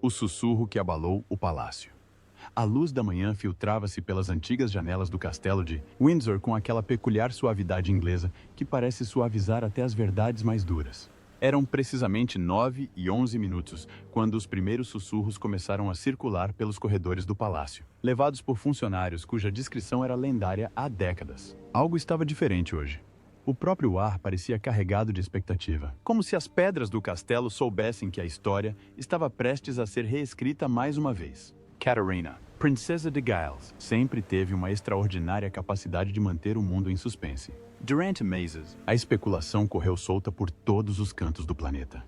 O sussurro que abalou o palácio. A luz da manhã filtrava-se pelas antigas janelas do castelo de Windsor com aquela peculiar suavidade inglesa que parece suavizar até as verdades mais duras. Eram precisamente 9h11 quando os primeiros sussurros começaram a circular pelos corredores do palácio, levados por funcionários cuja descrição era lendária há décadas. Algo estava diferente hoje. O próprio ar parecia carregado de expectativa, como se as pedras do castelo soubessem que a história estava prestes a ser reescrita mais uma vez. Catarina, princesa de Gales, sempre teve uma extraordinária capacidade de manter o mundo em suspense. Durante meses, a especulação correu solta por todos os cantos do planeta.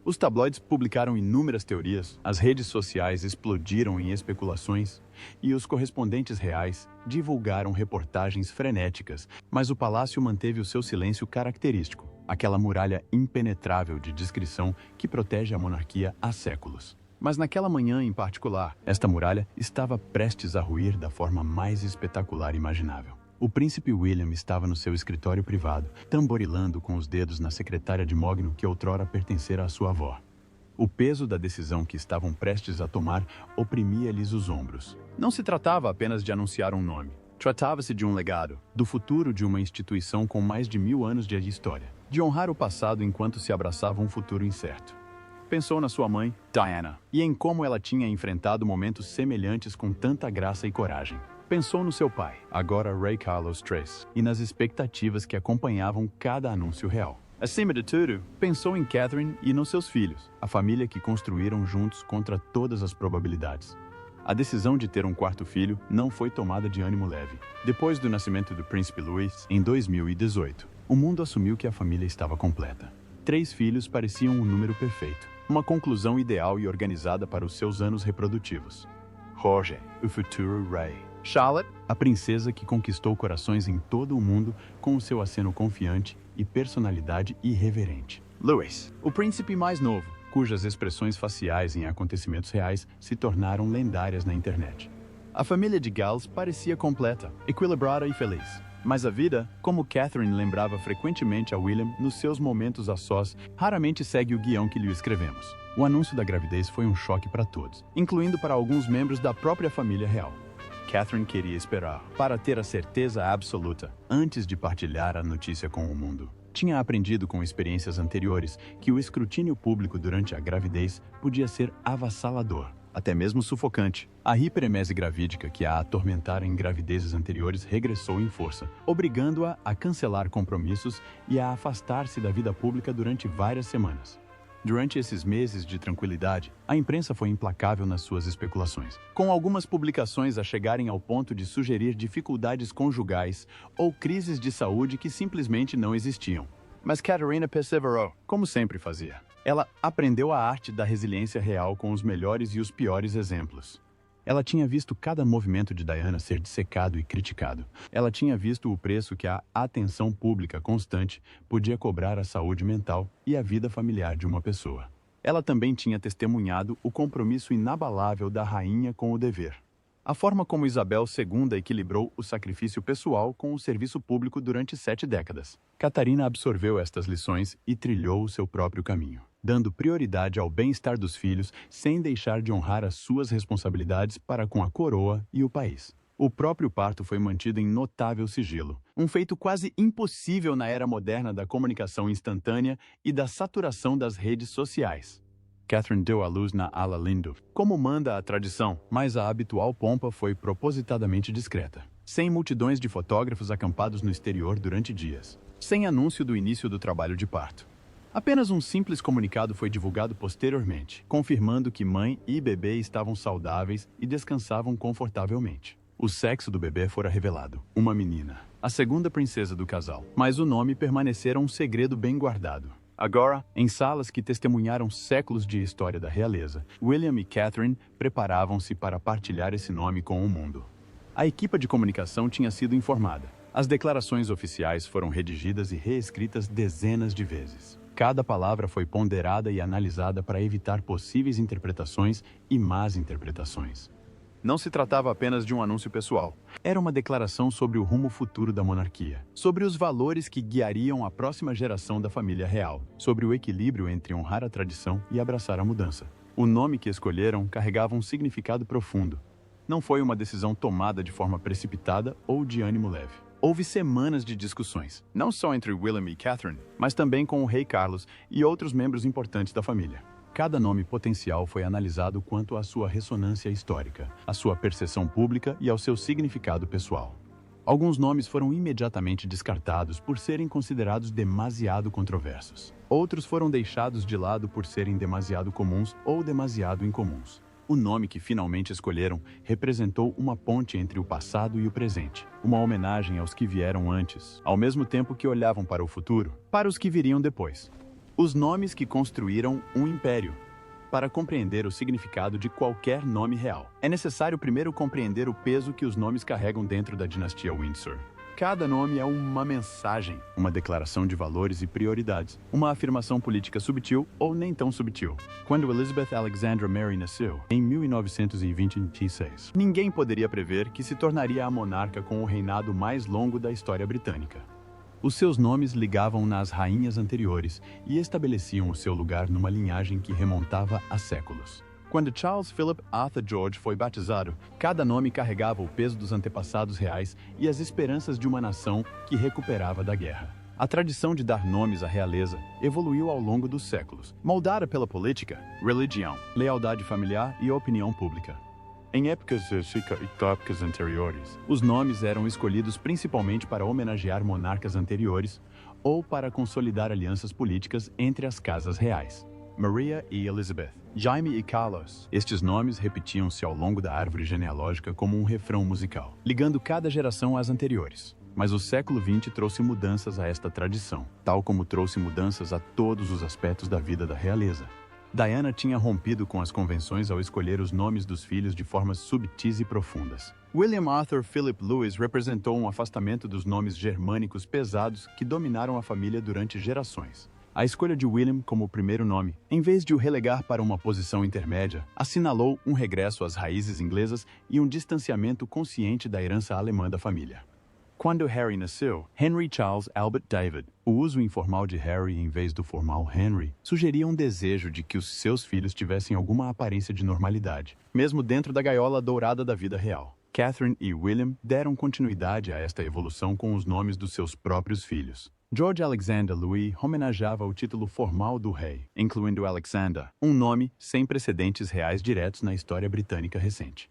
Os tabloides publicaram inúmeras teorias, as redes sociais explodiram em especulações e os correspondentes reais divulgaram reportagens frenéticas, mas o palácio manteve o seu silêncio característico, aquela muralha impenetrável de discrição que protege a monarquia há séculos. Mas naquela manhã em particular, esta muralha estava prestes a ruir da forma mais espetacular imaginável. O príncipe William estava no seu escritório privado, tamborilando com os dedos na secretária de mogno que outrora pertencera à sua avó. O peso da decisão que estavam prestes a tomar oprimia-lhes os ombros. Não se tratava apenas de anunciar um nome. Tratava-se de um legado, do futuro de uma instituição com mais de 1000 anos de história, de honrar o passado enquanto se abraçava um futuro incerto. Pensou na sua mãe, Diana, e em como ela tinha enfrentado momentos semelhantes com tanta graça e coragem. Pensou no seu pai, agora Rei Carlos III, e nas expectativas que acompanhavam cada anúncio real. Acima de tudo, pensou em Catherine e nos seus filhos, a família que construíram juntos contra todas as probabilidades. A decisão de ter um quarto filho não foi tomada de ânimo leve. Depois do nascimento do príncipe Louis, em 2018, o mundo assumiu que a família estava completa. 3 filhos pareciam um número perfeito, uma conclusão ideal e organizada para os seus anos reprodutivos. Jorge, o futuro rei. Charlotte, a princesa que conquistou corações em todo o mundo com o seu aceno confiante e personalidade irreverente. Louis, o príncipe mais novo, cujas expressões faciais em acontecimentos reais se tornaram lendárias na internet. A família de Gales parecia completa, equilibrada e feliz. Mas a vida, como Catherine lembrava frequentemente a William nos seus momentos a sós, raramente segue o guião que lhe escrevemos. O anúncio da gravidez foi um choque para todos, incluindo para alguns membros da própria família real. Catherine queria esperar, para ter a certeza absoluta, antes de partilhar a notícia com o mundo. Tinha aprendido com experiências anteriores que o escrutínio público durante a gravidez podia ser avassalador, até mesmo sufocante. A hiperemese gravídica que a atormentara em gravidezes anteriores regressou em força, obrigando-a a cancelar compromissos e a afastar-se da vida pública durante várias semanas. Durante esses meses de tranquilidade, a imprensa foi implacável nas suas especulações, com algumas publicações a chegarem ao ponto de sugerir dificuldades conjugais ou crises de saúde que simplesmente não existiam. Mas Catarina perseverou, como sempre fazia. Ela aprendeu a arte da resiliência real com os melhores e os piores exemplos. Ela tinha visto cada movimento de Diana ser dissecado e criticado. Ela tinha visto o preço que a atenção pública constante podia cobrar à saúde mental e à vida familiar de uma pessoa. Ela também tinha testemunhado o compromisso inabalável da rainha com o dever. A forma como Isabel II equilibrou o sacrifício pessoal com o serviço público durante 7 décadas. Catarina absorveu estas lições e trilhou o seu próprio caminho, dando prioridade ao bem-estar dos filhos sem deixar de honrar as suas responsabilidades para com a coroa e o país. O próprio parto foi mantido em notável sigilo, um feito quase impossível na era moderna da comunicação instantânea e da saturação das redes sociais. Catherine deu à luz na ala Lindo, como manda a tradição, mas a habitual pompa foi propositadamente discreta, sem multidões de fotógrafos acampados no exterior durante dias, sem anúncio do início do trabalho de parto. Apenas um simples comunicado foi divulgado posteriormente, confirmando que mãe e bebê estavam saudáveis e descansavam confortavelmente. O sexo do bebê fora revelado, uma menina, a segunda princesa do casal, mas o nome permanecera um segredo bem guardado. Agora, em salas que testemunharam séculos de história da realeza, William e Catherine preparavam-se para partilhar esse nome com o mundo. A equipa de comunicação tinha sido informada. As declarações oficiais foram redigidas e reescritas dezenas de vezes. Cada palavra foi ponderada e analisada para evitar possíveis interpretações e más interpretações. Não se tratava apenas de um anúncio pessoal. Era uma declaração sobre o rumo futuro da monarquia, sobre os valores que guiariam a próxima geração da família real, sobre o equilíbrio entre honrar a tradição e abraçar a mudança. O nome que escolheram carregava um significado profundo. Não foi uma decisão tomada de forma precipitada ou de ânimo leve. Houve semanas de discussões, não só entre William e Catherine, mas também com o rei Carlos e outros membros importantes da família. Cada nome potencial foi analisado quanto à sua ressonância histórica, à sua percepção pública e ao seu significado pessoal. Alguns nomes foram imediatamente descartados por serem considerados demasiado controversos. Outros foram deixados de lado por serem demasiado comuns ou demasiado incomuns. O nome que finalmente escolheram representou uma ponte entre o passado e o presente, uma homenagem aos que vieram antes, ao mesmo tempo que olhavam para o futuro, para os que viriam depois. Os nomes que construíram um império. Para compreender o significado de qualquer nome real, é necessário primeiro compreender o peso que os nomes carregam dentro da dinastia Windsor. Cada nome é uma mensagem, uma declaração de valores e prioridades, uma afirmação política subtil ou nem tão subtil. Quando Elizabeth Alexandra Mary nasceu, em 1926, ninguém poderia prever que se tornaria a monarca com o reinado mais longo da história britânica. Os seus nomes ligavam-na às rainhas anteriores e estabeleciam o seu lugar numa linhagem que remontava a séculos. Quando Charles Philip Arthur George foi batizado, cada nome carregava o peso dos antepassados reais e as esperanças de uma nação que recuperava da guerra. A tradição de dar nomes à realeza evoluiu ao longo dos séculos, moldada pela política, religião, lealdade familiar e opinião pública. Em épocas anteriores, os nomes eram escolhidos principalmente para homenagear monarcas anteriores ou para consolidar alianças políticas entre as casas reais. Maria e Elizabeth, Jaime e Carlos. Estes nomes repetiam-se ao longo da árvore genealógica como um refrão musical, ligando cada geração às anteriores. Mas o século XX trouxe mudanças a esta tradição, tal como trouxe mudanças a todos os aspectos da vida da realeza. Diana tinha rompido com as convenções ao escolher os nomes dos filhos de formas subtis e profundas. William Arthur Philip Louis representou um afastamento dos nomes germânicos pesados que dominaram a família durante gerações. A escolha de William como primeiro nome, em vez de o relegar para uma posição intermédia, assinalou um regresso às raízes inglesas e um distanciamento consciente da herança alemã da família. Quando Harry nasceu, Henry Charles Albert David, o uso informal de Harry em vez do formal Henry, sugeria um desejo de que os seus filhos tivessem alguma aparência de normalidade, mesmo dentro da gaiola dourada da vida real. Catherine e William deram continuidade a esta evolução com os nomes dos seus próprios filhos. George Alexander Louis homenageava o título formal do rei, incluindo Alexander, um nome sem precedentes reais diretos na história britânica recente.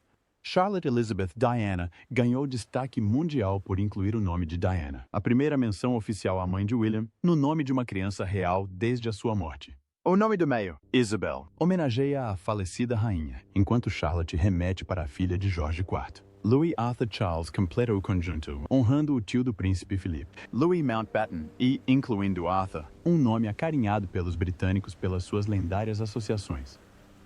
Charlotte Elizabeth Diana ganhou destaque mundial por incluir o nome de Diana, a primeira menção oficial à mãe de William, no nome de uma criança real desde a sua morte. O nome do meio, Isabel, homenageia a falecida rainha, enquanto Charlotte remete para a filha de George IV. Louis Arthur Charles completa o conjunto, honrando o tio do príncipe Philip, Louis Mountbatten, e, incluindo Arthur, um nome acarinhado pelos britânicos pelas suas lendárias associações.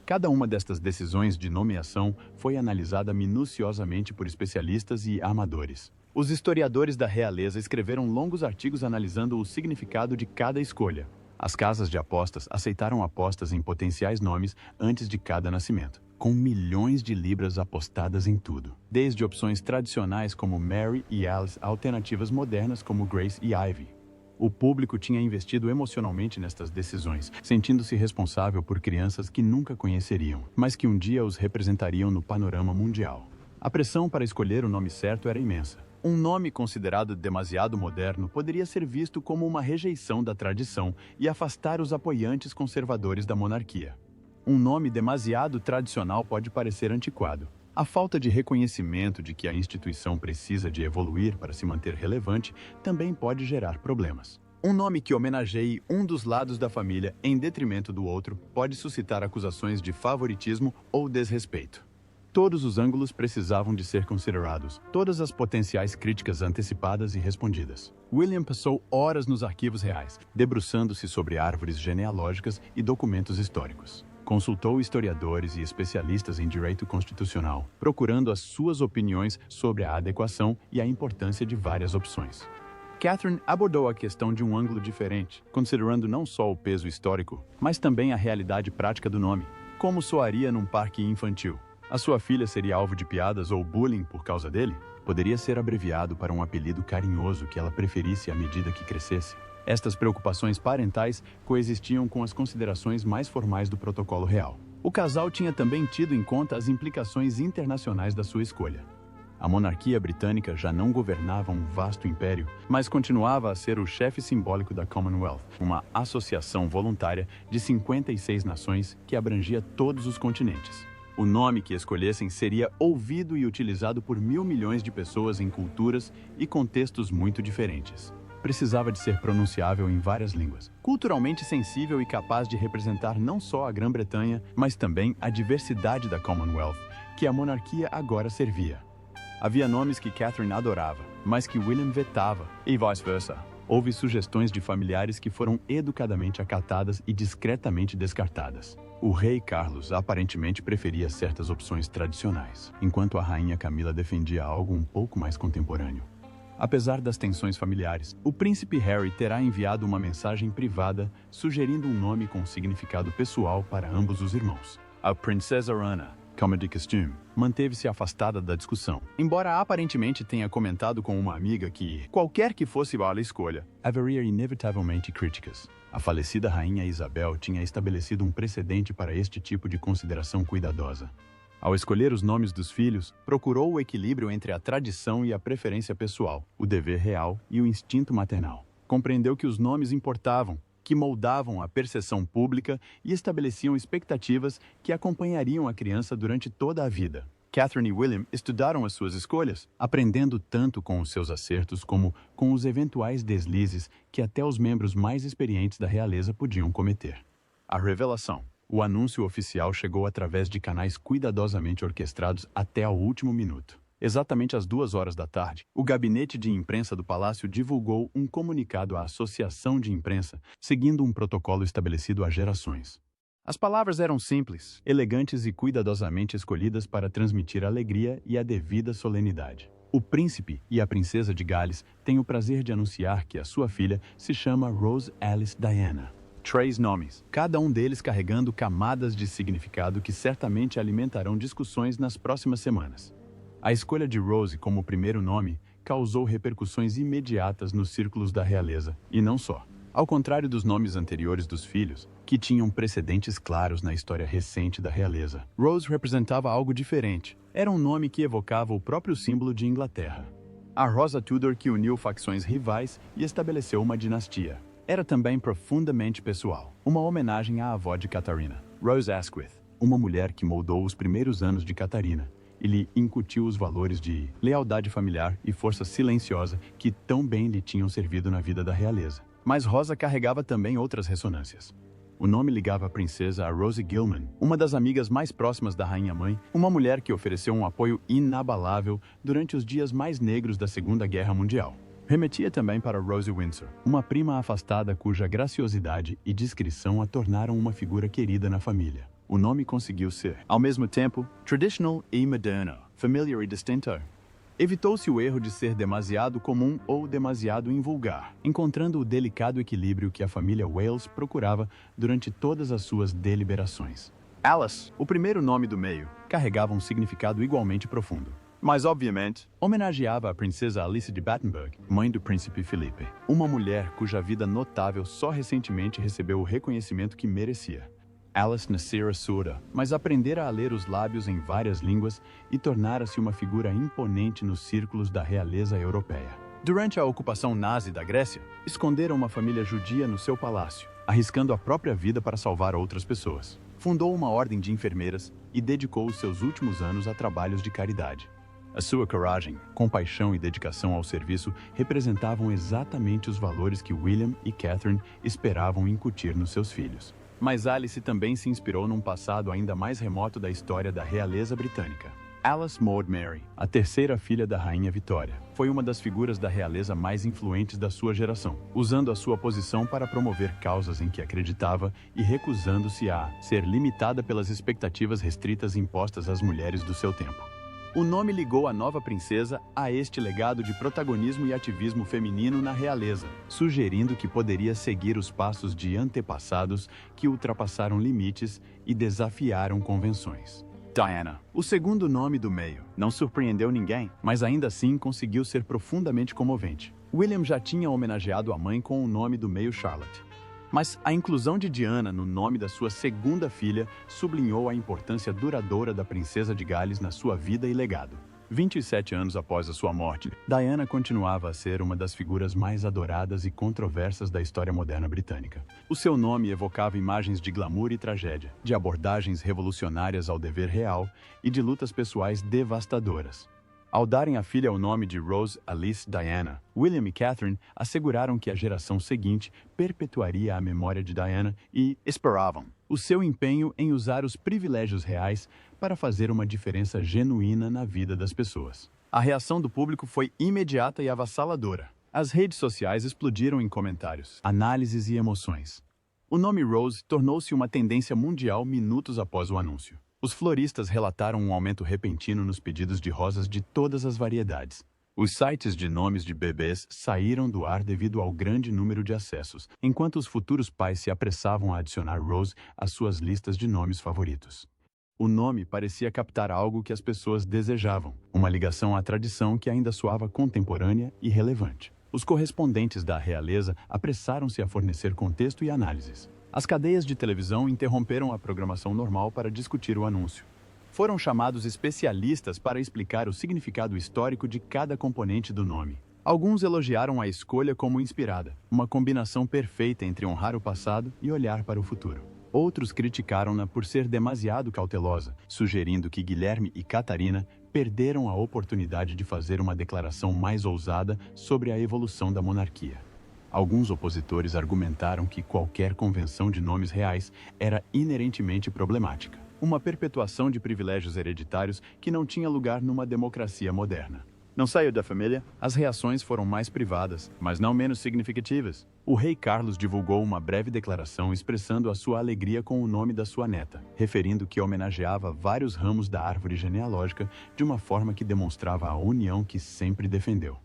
Cada uma destas decisões de nomeação foi analisada minuciosamente por especialistas e amadores. Os historiadores da realeza escreveram longos artigos analisando o significado de cada escolha. As casas de apostas aceitaram apostas em potenciais nomes antes de cada nascimento, com milhões de libras apostadas em tudo. Desde opções tradicionais como Mary e Alice a alternativas modernas como Grace e Ivy. O público tinha investido emocionalmente nestas decisões, sentindo-se responsável por crianças que nunca conheceriam, mas que um dia os representariam no panorama mundial. A pressão para escolher o nome certo era imensa. Um nome considerado demasiado moderno poderia ser visto como uma rejeição da tradição e afastar os apoiantes conservadores da monarquia. Um nome demasiado tradicional pode parecer antiquado. A falta de reconhecimento de que a instituição precisa de evoluir para se manter relevante também pode gerar problemas. Um nome que homenageie um dos lados da família em detrimento do outro pode suscitar acusações de favoritismo ou desrespeito. Todos os ângulos precisavam de ser considerados, todas as potenciais críticas antecipadas e respondidas. William passou horas nos arquivos reais, debruçando-se sobre árvores genealógicas e documentos históricos. Consultou historiadores e especialistas em direito constitucional, procurando as suas opiniões sobre a adequação e a importância de várias opções. Catherine abordou a questão de um ângulo diferente, considerando não só o peso histórico, mas também a realidade prática do nome. Como soaria num parque infantil? A sua filha seria alvo de piadas ou bullying por causa dele? Poderia ser abreviado para um apelido carinhoso que ela preferisse à medida que crescesse. Estas preocupações parentais coexistiam com as considerações mais formais do protocolo real. O casal tinha também tido em conta as implicações internacionais da sua escolha. A monarquia britânica já não governava um vasto império, mas continuava a ser o chefe simbólico da Commonwealth, uma associação voluntária de 56 nações que abrangia todos os continentes. O nome que escolhessem seria ouvido e utilizado por 1.000 milhões de pessoas em culturas e contextos muito diferentes. Precisava de ser pronunciável em várias línguas, culturalmente sensível e capaz de representar não só a Grã-Bretanha, mas também a diversidade da Commonwealth, que a monarquia agora servia. Havia nomes que Catherine adorava, mas que William vetava, e vice-versa. Houve sugestões de familiares que foram educadamente acatadas e discretamente descartadas. O rei Carlos aparentemente preferia certas opções tradicionais, enquanto a rainha Camila defendia algo um pouco mais contemporâneo. Apesar das tensões familiares, o príncipe Harry terá enviado uma mensagem privada sugerindo um nome com significado pessoal para ambos os irmãos. A princesa Anna, como de costume, manteve-se afastada da discussão, embora aparentemente tenha comentado com uma amiga que, qualquer que fosse a escolha, haveria inevitavelmente críticas. A falecida rainha Isabel tinha estabelecido um precedente para este tipo de consideração cuidadosa. Ao escolher os nomes dos filhos, procurou o equilíbrio entre a tradição e a preferência pessoal, o dever real e o instinto maternal. Compreendeu que os nomes importavam, que moldavam a percepção pública e estabeleciam expectativas que acompanhariam a criança durante toda a vida. Catherine e William estudaram as suas escolhas, aprendendo tanto com os seus acertos como com os eventuais deslizes que até os membros mais experientes da realeza podiam cometer. A revelação. O anúncio oficial chegou através de canais cuidadosamente orquestrados até ao último minuto. Exatamente às 2 horas da tarde, o gabinete de imprensa do palácio divulgou um comunicado à Associação de Imprensa, seguindo um protocolo estabelecido há gerações. As palavras eram simples, elegantes e cuidadosamente escolhidas para transmitir alegria e a devida solenidade. O príncipe e a princesa de Gales têm o prazer de anunciar que a sua filha se chama Rose Alice Diana. 3 nomes, cada um deles carregando camadas de significado que certamente alimentarão discussões nas próximas semanas. A escolha de Rose como primeiro nome causou repercussões imediatas nos círculos da realeza, e não só. Ao contrário dos nomes anteriores dos filhos, que tinham precedentes claros na história recente da realeza, Rose representava algo diferente. Era um nome que evocava o próprio símbolo de Inglaterra. A Rosa Tudor que uniu facções rivais e estabeleceu uma dinastia. Era também profundamente pessoal, uma homenagem à avó de Catarina, Rose Asquith, uma mulher que moldou os primeiros anos de Catarina e lhe incutiu os valores de lealdade familiar e força silenciosa que tão bem lhe tinham servido na vida da realeza. Mas Rosa carregava também outras ressonâncias. O nome ligava a princesa a Rosie Gilman, uma das amigas mais próximas da rainha-mãe, uma mulher que ofereceu um apoio inabalável durante os dias mais negros da Segunda Guerra Mundial. Remetia também para Rosie Windsor, uma prima afastada cuja graciosidade e discrição a tornaram uma figura querida na família. O nome conseguiu ser, ao mesmo tempo, traditional e moderno, familiar e distinto. Evitou-se o erro de ser demasiado comum ou demasiado invulgar, encontrando o delicado equilíbrio que a família Wales procurava durante todas as suas deliberações. Alice, o primeiro nome do meio, carregava um significado igualmente profundo. Mas, obviamente, homenageava a princesa Alice de Battenberg, mãe do príncipe Felipe, uma mulher cuja vida notável só recentemente recebeu o reconhecimento que merecia. Alice nascera surda, mas aprendera a ler os lábios em várias línguas e tornara-se uma figura imponente nos círculos da realeza europeia. Durante a ocupação nazi da Grécia, esconderam uma família judia no seu palácio, arriscando a própria vida para salvar outras pessoas. Fundou uma ordem de enfermeiras e dedicou os seus últimos anos a trabalhos de caridade. A sua coragem, compaixão e dedicação ao serviço representavam exatamente os valores que William e Catherine esperavam incutir nos seus filhos. Mas Alice também se inspirou num passado ainda mais remoto da história da realeza britânica. Alice Maud Mary, a terceira filha da Rainha Vitória, foi uma das figuras da realeza mais influentes da sua geração, usando a sua posição para promover causas em que acreditava e recusando-se a ser limitada pelas expectativas restritas impostas às mulheres do seu tempo. O nome ligou a nova princesa a este legado de protagonismo e ativismo feminino na realeza, sugerindo que poderia seguir os passos de antepassados que ultrapassaram limites e desafiaram convenções. Diana, o segundo nome do meio, não surpreendeu ninguém, mas ainda assim conseguiu ser profundamente comovente. William já tinha homenageado a mãe com o nome do meio Charlotte. Mas a inclusão de Diana no nome da sua segunda filha sublinhou a importância duradoura da princesa de Gales na sua vida e legado. 27 anos após a sua morte, Diana continuava a ser uma das figuras mais adoradas e controversas da história moderna britânica. O seu nome evocava imagens de glamour e tragédia, de abordagens revolucionárias ao dever real e de lutas pessoais devastadoras. Ao darem à filha o nome de Rose Alice Diana, William e Catherine asseguraram que a geração seguinte perpetuaria a memória de Diana e esperavam o seu empenho em usar os privilégios reais para fazer uma diferença genuína na vida das pessoas. A reação do público foi imediata e avassaladora. As redes sociais explodiram em comentários, análises e emoções. O nome Rose tornou-se uma tendência mundial minutos após o anúncio. Os floristas relataram um aumento repentino nos pedidos de rosas de todas as variedades. Os sites de nomes de bebês saíram do ar devido ao grande número de acessos, enquanto os futuros pais se apressavam a adicionar Rose às suas listas de nomes favoritos. O nome parecia captar algo que as pessoas desejavam, uma ligação à tradição que ainda soava contemporânea e relevante. Os correspondentes da realeza apressaram-se a fornecer contexto e análises. As cadeias de televisão interromperam a programação normal para discutir o anúncio. Foram chamados especialistas para explicar o significado histórico de cada componente do nome. Alguns elogiaram a escolha como inspirada, uma combinação perfeita entre honrar o passado e olhar para o futuro. Outros criticaram-na por ser demasiado cautelosa, sugerindo que Guilherme e Catarina perderam a oportunidade de fazer uma declaração mais ousada sobre a evolução da monarquia. Alguns opositores argumentaram que qualquer convenção de nomes reais era inerentemente problemática, uma perpetuação de privilégios hereditários que não tinha lugar numa democracia moderna. Não saiu da família? As reações foram mais privadas, mas não menos significativas. O rei Carlos divulgou uma breve declaração expressando a sua alegria com o nome da sua neta, referindo que homenageava vários ramos da árvore genealógica de uma forma que demonstrava a união que sempre defendeu.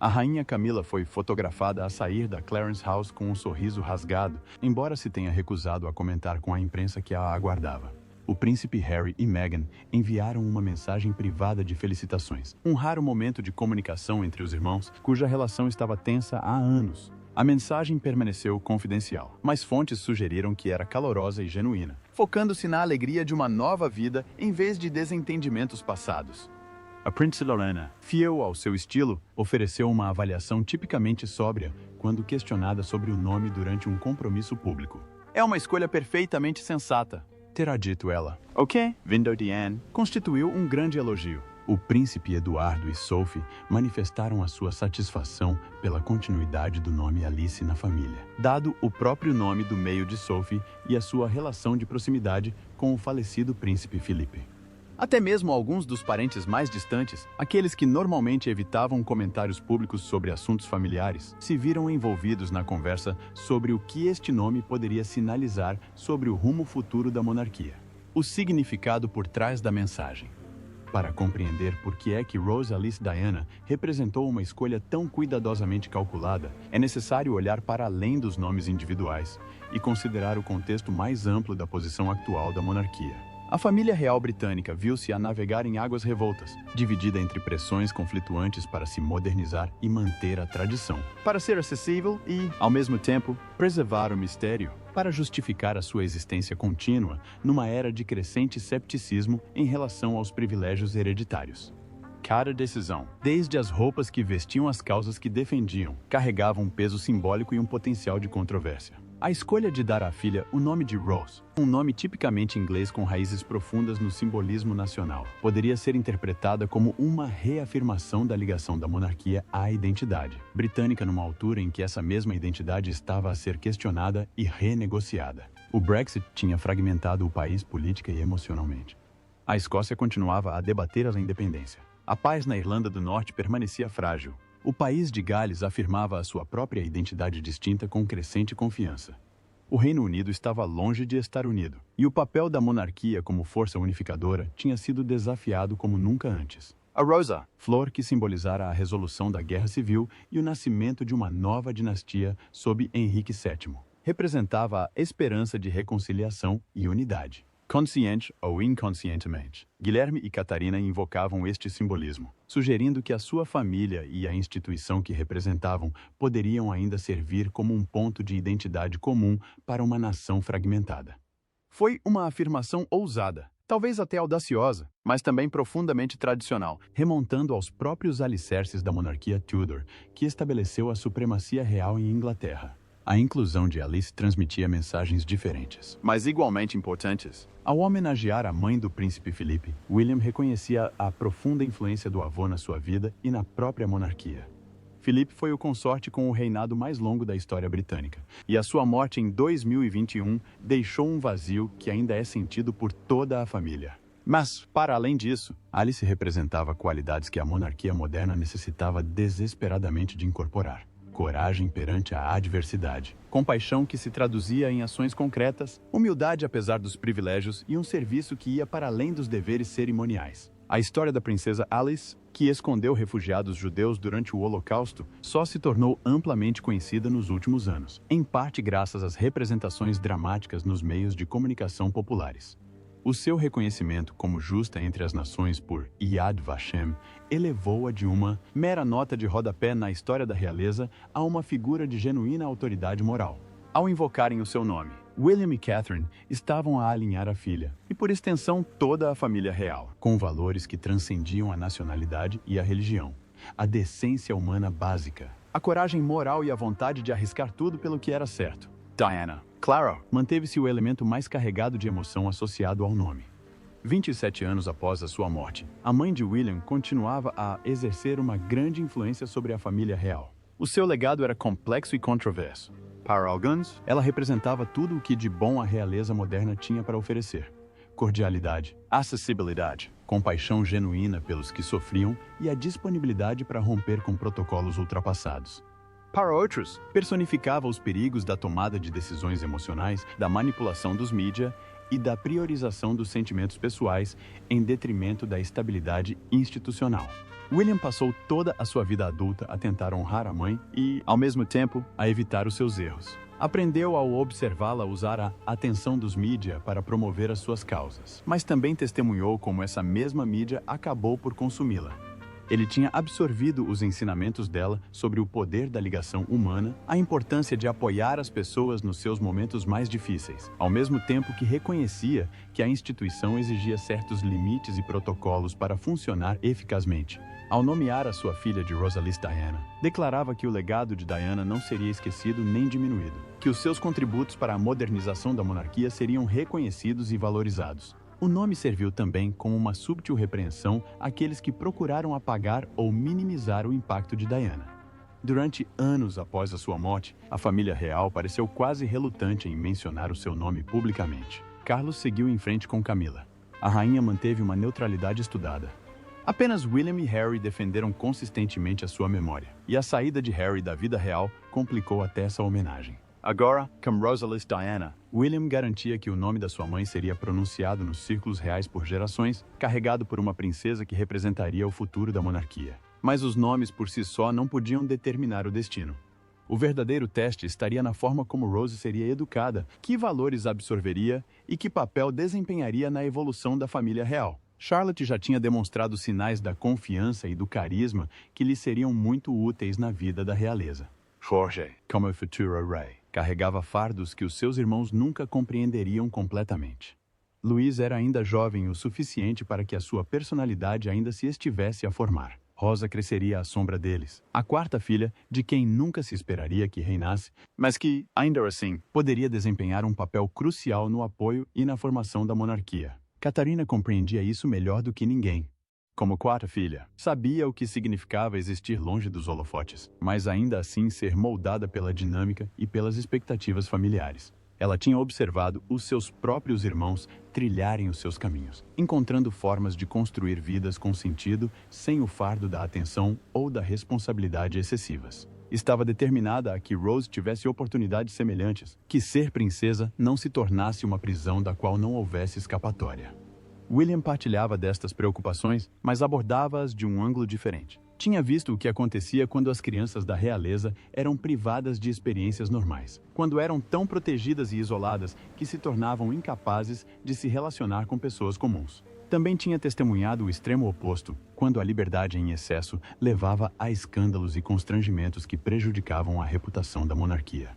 A rainha Camila foi fotografada a sair da Clarence House com um sorriso rasgado, embora se tenha recusado a comentar com a imprensa que a aguardava. O príncipe Harry e Meghan enviaram uma mensagem privada de felicitações, um raro momento de comunicação entre os irmãos, cuja relação estava tensa há anos. A mensagem permaneceu confidencial, mas fontes sugeriram que era calorosa e genuína, focando-se na alegria de uma nova vida em vez de desentendimentos passados. A Princesa Lorena, fiel ao seu estilo, ofereceu uma avaliação tipicamente sóbria quando questionada sobre o nome durante um compromisso público. "É uma escolha perfeitamente sensata", terá dito ela. Ok, vindo de Anne, constituiu um grande elogio. O príncipe Eduardo e Sophie manifestaram a sua satisfação pela continuidade do nome Alice na família, dado o próprio nome do meio de Sophie e a sua relação de proximidade com o falecido príncipe Felipe. Até mesmo alguns dos parentes mais distantes, aqueles que normalmente evitavam comentários públicos sobre assuntos familiares, se viram envolvidos na conversa sobre o que este nome poderia sinalizar sobre o rumo futuro da monarquia. O significado por trás da mensagem. Para compreender por que é que Rose Alice Diana representou uma escolha tão cuidadosamente calculada, é necessário olhar para além dos nomes individuais e considerar o contexto mais amplo da posição atual da monarquia. A família real britânica viu-se a navegar em águas revoltas, dividida entre pressões conflituantes para se modernizar e manter a tradição, para ser acessível e, ao mesmo tempo, preservar o mistério, para justificar a sua existência contínua numa era de crescente cepticismo em relação aos privilégios hereditários. Cada decisão, desde as roupas que vestiam as causas que defendiam, carregava um peso simbólico e um potencial de controvérsia. A escolha de dar à filha o nome de Rose, um nome tipicamente inglês com raízes profundas no simbolismo nacional, poderia ser interpretada como uma reafirmação da ligação da monarquia à identidade britânica numa altura em que essa mesma identidade estava a ser questionada e renegociada. O Brexit tinha fragmentado o país política e emocionalmente. A Escócia continuava a debater a independência. A paz na Irlanda do Norte permanecia frágil. O país de Gales afirmava a sua própria identidade distinta com crescente confiança. O Reino Unido estava longe de estar unido, e o papel da monarquia como força unificadora tinha sido desafiado como nunca antes. A Rosa, flor que simbolizara a resolução da Guerra Civil e o nascimento de uma nova dinastia sob Henrique VII, representava a esperança de reconciliação e unidade. consciente ou inconscientemente. Guilherme e Catarina invocavam este simbolismo, sugerindo que a sua família e a instituição que representavam poderiam ainda servir como um ponto de identidade comum para uma nação fragmentada. Foi uma afirmação ousada, talvez até audaciosa, mas também profundamente tradicional, remontando aos próprios alicerces da monarquia Tudor, que estabeleceu a supremacia real em Inglaterra. A inclusão de Alice transmitia mensagens diferentes, mas igualmente importantes. Ao homenagear a mãe do príncipe Felipe, William reconhecia a profunda influência do avô na sua vida e na própria monarquia. Felipe foi o consorte com o reinado mais longo da história britânica, e a sua morte em 2021 deixou um vazio que ainda é sentido por toda a família. Mas, para além disso, Alice representava qualidades que a monarquia moderna necessitava desesperadamente de incorporar. Coragem perante a adversidade, compaixão que se traduzia em ações concretas, humildade apesar dos privilégios e um serviço que ia para além dos deveres cerimoniais. A história da princesa Alice, que escondeu refugiados judeus durante o Holocausto, só se tornou amplamente conhecida nos últimos anos, em parte graças às representações dramáticas nos meios de comunicação populares. O seu reconhecimento como justa entre as nações por Yad Vashem elevou-a de uma mera nota de rodapé na história da realeza a uma figura de genuína autoridade moral. Ao invocarem o seu nome, William e Catherine estavam a alinhar a filha, e por extensão toda a família real, com valores que transcendiam a nacionalidade e a religião, a decência humana básica, a coragem moral e a vontade de arriscar tudo pelo que era certo. Diana, claro, manteve-se o elemento mais carregado de emoção associado ao nome. 27 anos após a sua morte, a mãe de William continuava a exercer uma grande influência sobre a família real. O seu legado era complexo e controverso. Para alguns, ela representava tudo o que de bom a realeza moderna tinha para oferecer: cordialidade, acessibilidade, compaixão genuína pelos que sofriam e a disponibilidade para romper com protocolos ultrapassados. Para outros, personificava os perigos da tomada de decisões emocionais, da manipulação dos mídia e da priorização dos sentimentos pessoais em detrimento da estabilidade institucional. William passou toda a sua vida adulta a tentar honrar a mãe e, ao mesmo tempo, a evitar os seus erros. Aprendeu ao observá-la usar a atenção dos mídia para promover as suas causas, mas também testemunhou como essa mesma mídia acabou por consumi-la. Ele tinha absorvido os ensinamentos dela sobre o poder da ligação humana, a importância de apoiar as pessoas nos seus momentos mais difíceis, ao mesmo tempo que reconhecia que a instituição exigia certos limites e protocolos para funcionar eficazmente. Ao nomear a sua filha de Rosalys Diana, declarava que o legado de Diana não seria esquecido nem diminuído, que os seus contributos para a modernização da monarquia seriam reconhecidos e valorizados. O nome serviu também como uma subtil repreensão àqueles que procuraram apagar ou minimizar o impacto de Diana. Durante anos após a sua morte, a família real pareceu quase relutante em mencionar o seu nome publicamente. Carlos seguiu em frente com Camila. A rainha manteve uma neutralidade estudada. Apenas William e Harry defenderam consistentemente a sua memória, e a saída de Harry da vida real complicou até essa homenagem. Agora, como Rosalys Diana, William garantia que o nome da sua mãe seria pronunciado nos círculos reais por gerações, carregado por uma princesa que representaria o futuro da monarquia. Mas os nomes por si só não podiam determinar o destino. O verdadeiro teste estaria na forma como Rose seria educada, que valores absorveria e que papel desempenharia na evolução da família real. Charlotte já tinha demonstrado sinais da confiança e do carisma que lhe seriam muito úteis na vida da realeza. Jorge, como o futuro rei, carregava fardos que os seus irmãos nunca compreenderiam completamente. Luís era ainda jovem o suficiente para que a sua personalidade ainda se estivesse a formar. Rosa cresceria à sombra deles, a quarta filha de quem nunca se esperaria que reinasse, mas que, ainda assim, poderia desempenhar um papel crucial no apoio e na formação da monarquia. Catarina compreendia isso melhor do que ninguém. Como quarta filha, sabia o que significava existir longe dos holofotes, mas ainda assim ser moldada pela dinâmica e pelas expectativas familiares. Ela tinha observado os seus próprios irmãos trilharem os seus caminhos, encontrando formas de construir vidas com sentido sem o fardo da atenção ou da responsabilidade excessivas. Estava determinada a que Rose tivesse oportunidades semelhantes, que ser princesa não se tornasse uma prisão da qual não houvesse escapatória. William partilhava destas preocupações, mas abordava-as de um ângulo diferente. Tinha visto o que acontecia quando as crianças da realeza eram privadas de experiências normais, quando eram tão protegidas e isoladas que se tornavam incapazes de se relacionar com pessoas comuns. Também tinha testemunhado o extremo oposto, quando a liberdade em excesso levava a escândalos e constrangimentos que prejudicavam a reputação da monarquia.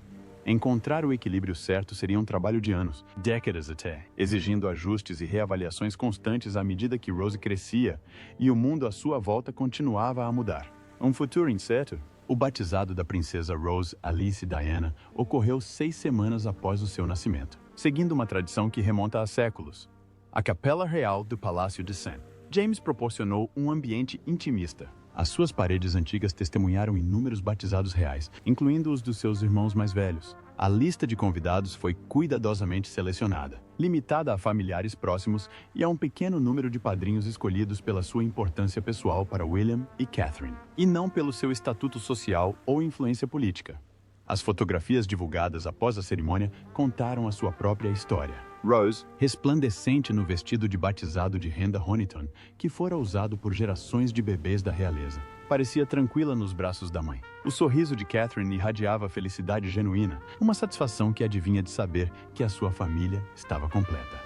Encontrar o equilíbrio certo seria um trabalho de anos, décadas até, exigindo ajustes e reavaliações constantes à medida que Rose crescia e o mundo à sua volta continuava a mudar. Um futuro incerto? O batizado da princesa Rose Alice Diana ocorreu 6 semanas após o seu nascimento, seguindo uma tradição que remonta a séculos. A Capela Real do Palácio de St. James proporcionou um ambiente intimista. As suas paredes antigas testemunharam inúmeros batizados reais, incluindo os dos seus irmãos mais velhos. A lista de convidados foi cuidadosamente selecionada, limitada a familiares próximos e a um pequeno número de padrinhos escolhidos pela sua importância pessoal para William e Catherine, e não pelo seu estatuto social ou influência política. As fotografias divulgadas após a cerimônia contaram a sua própria história. Rose, resplandecente no vestido de batizado de renda Honiton, que fora usado por gerações de bebês da realeza, parecia tranquila nos braços da mãe. O sorriso de Catherine irradiava felicidade genuína, uma satisfação que adivinha de saber que a sua família estava completa.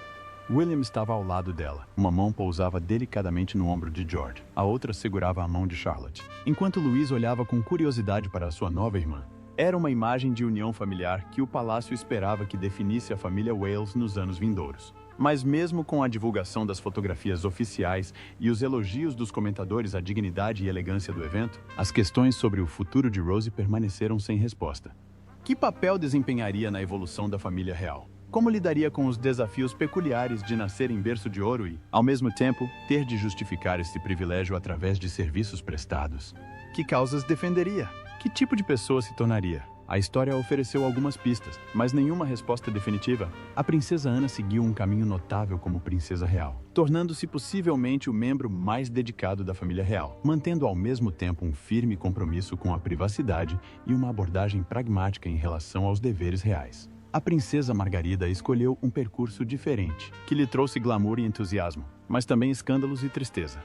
William estava ao lado dela. Uma mão pousava delicadamente no ombro de George, a outra segurava a mão de Charlotte, enquanto Louise olhava com curiosidade para a sua nova irmã. Era uma imagem de união familiar que o palácio esperava que definisse a família Wales nos anos vindouros. Mas mesmo com a divulgação das fotografias oficiais e os elogios dos comentadores à dignidade e elegância do evento, as questões sobre o futuro de Rose permaneceram sem resposta. Que papel desempenharia na evolução da família real? Como lidaria com os desafios peculiares de nascer em berço de ouro e, ao mesmo tempo, ter de justificar esse privilégio através de serviços prestados? Que causas defenderia? Que tipo de pessoa se tornaria? A história ofereceu algumas pistas, mas nenhuma resposta definitiva. A princesa Ana seguiu um caminho notável como princesa real, tornando-se possivelmente o membro mais dedicado da família real, mantendo ao mesmo tempo um firme compromisso com a privacidade e uma abordagem pragmática em relação aos deveres reais. A princesa Margarida escolheu um percurso diferente, que lhe trouxe glamour e entusiasmo, mas também escândalos e tristeza.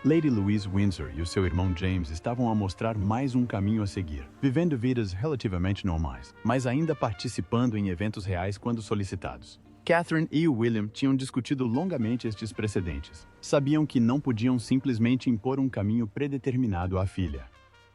Lady Louise Windsor e o seu irmão James estavam a mostrar mais um caminho a seguir, vivendo vidas relativamente normais, mas ainda participando em eventos reais quando solicitados. Catherine e William tinham discutido longamente estes precedentes. Sabiam que não podiam simplesmente impor um caminho predeterminado à filha.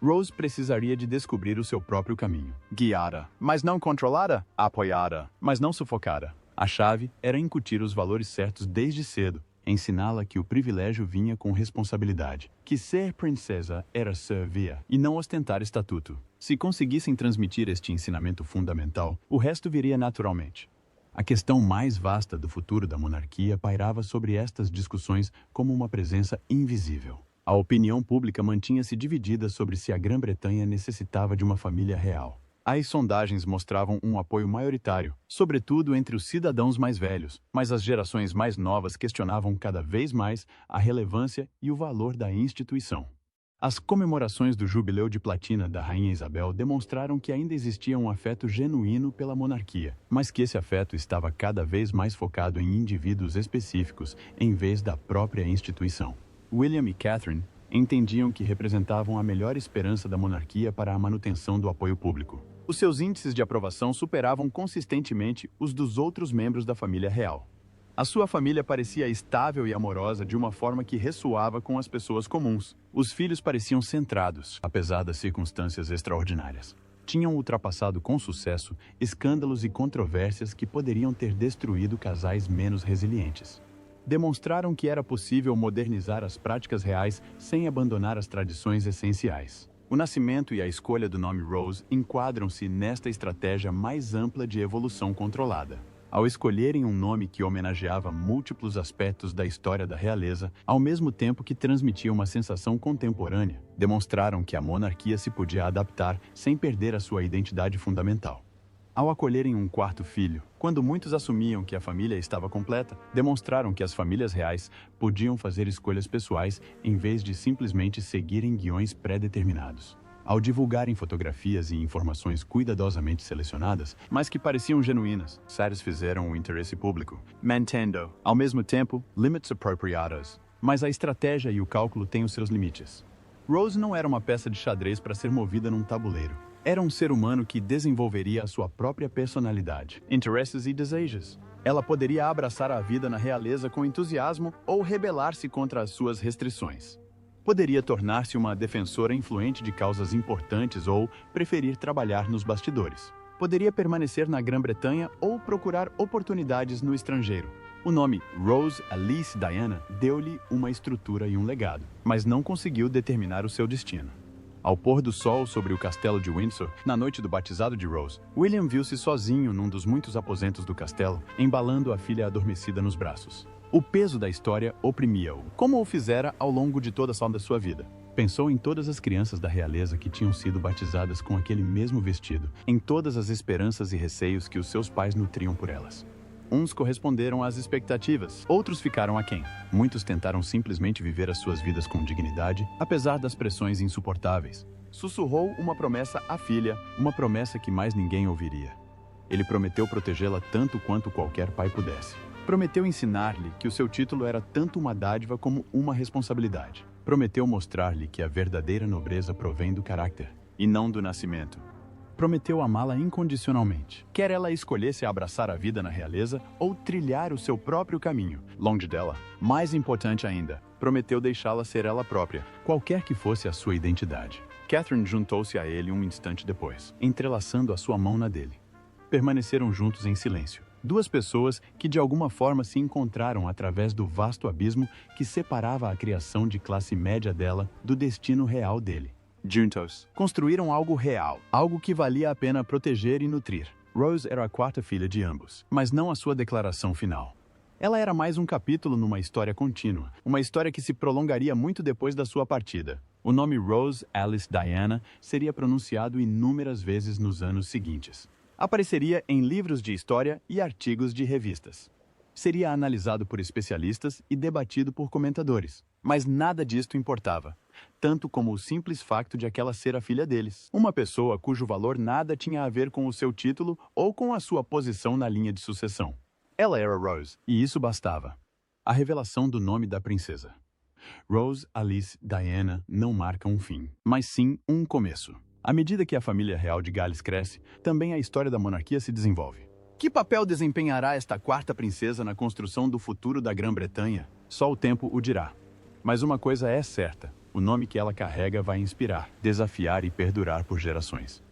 Rose precisaria de descobrir o seu próprio caminho. Guiada, mas não controlada. Apoiada, mas não sufocada. A chave era incutir os valores certos desde cedo, ensiná-la que o privilégio vinha com responsabilidade, que ser princesa era servir e não ostentar estatuto. Se conseguissem transmitir este ensinamento fundamental, o resto viria naturalmente. A questão mais vasta do futuro da monarquia pairava sobre estas discussões como uma presença invisível. A opinião pública mantinha-se dividida sobre se a Grã-Bretanha necessitava de uma família real. As sondagens mostravam um apoio maioritário, sobretudo entre os cidadãos mais velhos, mas as gerações mais novas questionavam cada vez mais a relevância e o valor da instituição. As comemorações do Jubileu de Platina da Rainha Isabel demonstraram que ainda existia um afeto genuíno pela monarquia, mas que esse afeto estava cada vez mais focado em indivíduos específicos em vez da própria instituição. William e Catherine entendiam que representavam a melhor esperança da monarquia para a manutenção do apoio público. Os seus índices de aprovação superavam consistentemente os dos outros membros da família real. A sua família parecia estável e amorosa de uma forma que ressoava com as pessoas comuns. Os filhos pareciam centrados, apesar das circunstâncias extraordinárias. Tinham ultrapassado com sucesso escândalos e controvérsias que poderiam ter destruído casais menos resilientes. Demonstraram que era possível modernizar as práticas reais sem abandonar as tradições essenciais. O nascimento e a escolha do nome Rose enquadram-se nesta estratégia mais ampla de evolução controlada. Ao escolherem um nome que homenageava múltiplos aspectos da história da realeza, ao mesmo tempo que transmitia uma sensação contemporânea, demonstraram que a monarquia se podia adaptar sem perder a sua identidade fundamental. Ao acolherem um quarto filho, quando muitos assumiam que a família estava completa, demonstraram que as famílias reais podiam fazer escolhas pessoais em vez de simplesmente seguirem guiões pré-determinados. Ao divulgarem fotografias e informações cuidadosamente selecionadas, mas que pareciam genuínas, satisfizeram o interesse público, mantendo, ao mesmo tempo, limites apropriados. Mas a estratégia e o cálculo têm os seus limites. Rose não era uma peça de xadrez para ser movida num tabuleiro. Era um ser humano que desenvolveria a sua própria personalidade, interesses e desejos. Ela poderia abraçar a vida na realeza com entusiasmo ou rebelar-se contra as suas restrições. Poderia tornar-se uma defensora influente de causas importantes ou preferir trabalhar nos bastidores. Poderia permanecer na Grã-Bretanha ou procurar oportunidades no estrangeiro. O nome Rose Alice Diana deu-lhe uma estrutura e um legado, mas não conseguiu determinar o seu destino. Ao pôr do sol sobre o castelo de Windsor, na noite do batizado de Rose, William viu-se sozinho num dos muitos aposentos do castelo, embalando a filha adormecida nos braços. O peso da história oprimia-o, como o fizera ao longo de toda a sua vida. Pensou em todas as crianças da realeza que tinham sido batizadas com aquele mesmo vestido, em todas as esperanças e receios que os seus pais nutriam por elas. Uns corresponderam às expectativas, outros ficaram aquém. Muitos tentaram simplesmente viver as suas vidas com dignidade, apesar das pressões insuportáveis. Sussurrou uma promessa à filha, uma promessa que mais ninguém ouviria. Ele prometeu protegê-la tanto quanto qualquer pai pudesse. Prometeu ensinar-lhe que o seu título era tanto uma dádiva como uma responsabilidade. Prometeu mostrar-lhe que a verdadeira nobreza provém do caráter, e não do nascimento. Prometeu amá-la incondicionalmente, quer ela escolhesse abraçar a vida na realeza ou trilhar o seu próprio caminho, longe dela. Mais importante ainda, prometeu deixá-la ser ela própria, qualquer que fosse a sua identidade. Catherine juntou-se a ele um instante depois, entrelaçando a sua mão na dele. Permaneceram juntos em silêncio. Duas pessoas que de alguma forma se encontraram através do vasto abismo que separava a criação de classe média dela do destino real dele. Juntos, construíram algo real, algo que valia a pena proteger e nutrir. Rose era a quarta filha de ambos, mas não a sua declaração final. Ela era mais um capítulo numa história contínua, uma história que se prolongaria muito depois da sua partida. O nome Rose Alice Diana seria pronunciado inúmeras vezes nos anos seguintes. Apareceria em livros de história e artigos de revistas. Seria analisado por especialistas e debatido por comentadores. Mas nada disto importava, tanto como o simples facto de aquela ser a filha deles. Uma pessoa cujo valor nada tinha a ver com o seu título ou com a sua posição na linha de sucessão. Ela era Rose, e isso bastava. A revelação do nome da princesa. Rose Alice Diana não marca um fim, mas sim um começo. À medida que a família real de Gales cresce, também a história da monarquia se desenvolve. Que papel desempenhará esta quarta princesa na construção do futuro da Grã-Bretanha? Só o tempo o dirá. Mas uma coisa é certa, o nome que ela carrega vai inspirar, desafiar e perdurar por gerações.